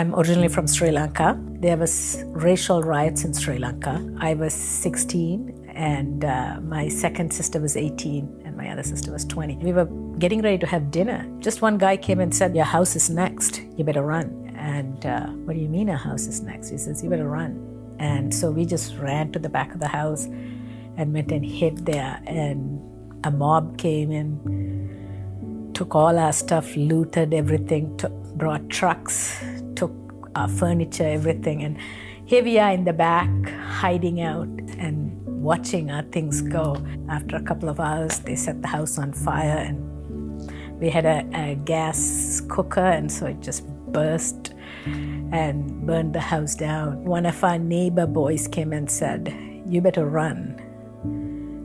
I'm originally from Sri Lanka. There was racial riots in Sri Lanka. I was 16 and my second sister was 18 and my other sister was 20. We were getting ready to have dinner. Just one guy came and said, "Your house is next. You better run." And what do you mean our house is next? He says, "You better run." And so we just ran to the back of the house and went and hid there. And a mob came in, took all our stuff, looted everything, brought trucks, took our furniture, everything. And here we are in the back, hiding out and watching our things go. After a couple of hours, they set the house on fire, and we had a gas cooker, and so it just burst and burned the house down. One of our neighbor boys came and said, "You better run,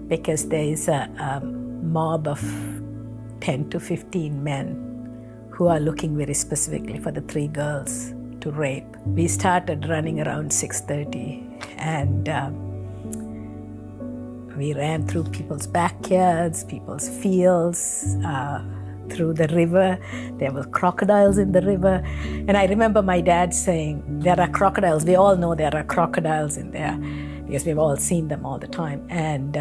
because there is a mob of 10 to 15 men who are looking very specifically for the 3 girls to rape." We started running around 6:30, and we ran through people's backyards, people's fields, through the river. There were crocodiles in the river. And I remember my dad saying, "There are crocodiles. We all know there are crocodiles in there because we've all seen them all the time." And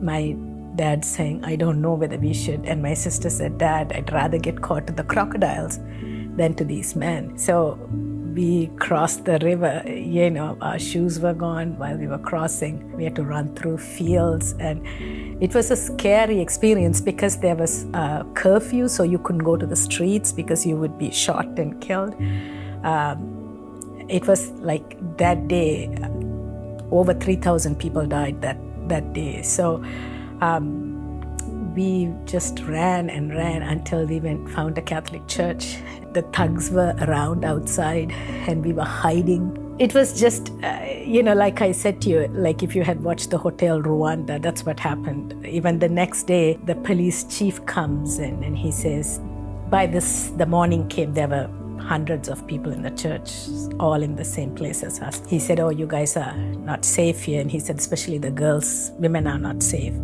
my dad saying, "I don't know whether we should." And my sister said, "Dad, I'd rather get caught to the crocodiles than to these men." So we crossed the river, our shoes were gone while we were crossing. We had to run through fields, and it was a scary experience because there was a curfew, so you couldn't go to the streets because you would be shot and killed. It was like that day, over 3,000 people died that day. So we just ran and ran until we found a Catholic church. The thugs were around outside and we were hiding. It was just, like I said to you, like if you had watched the Hotel Rwanda, that's what happened. Even the next day, the police chief comes in and he says, the morning came, there were hundreds of people in the church, all in the same place as us. He said, "Oh, you guys are not safe here." And he said, "Especially the girls, women are not safe."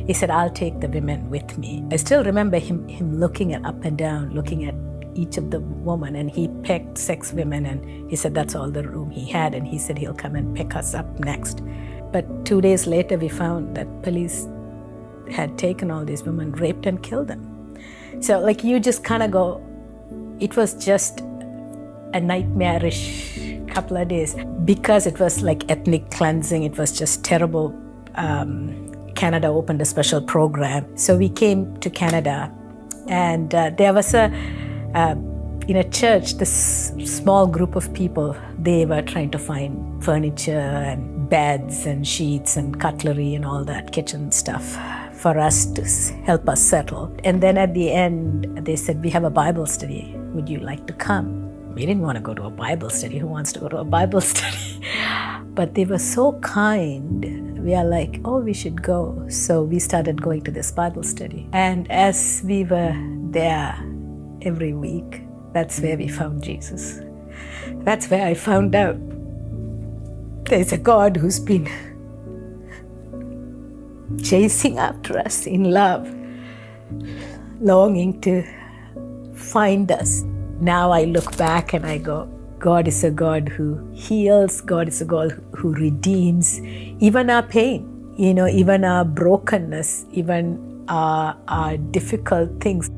He said, "I'll take the women with me." I still remember him looking up and down, looking at each of the women, and he picked 6 women, and he said that's all the room he had, and he said he'll come and pick us up next. But 2 days later, we found that police had taken all these women, raped and killed them. So you just kind of go, it was just a nightmarish couple of days because it was like ethnic cleansing. It was just terrible. Canada opened a special program. So we came to Canada, and there was in a church, this small group of people, they were trying to find furniture and beds and sheets and cutlery and all that kitchen stuff for us to help us settle. And then at the end, they said, "We have a Bible study. Would you like to come?" We didn't want to go to a Bible study. Who wants to go to a Bible study? But they were so kind. We are like, "Oh, we should go." So we started going to this Bible study. And as we were there every week, that's where we found Jesus. That's where I found out there's a God who's been chasing after us in love, longing to find us. Now I look back and I go, God is a God who heals. God is a God who redeems even our pain, even our brokenness, even our difficult things.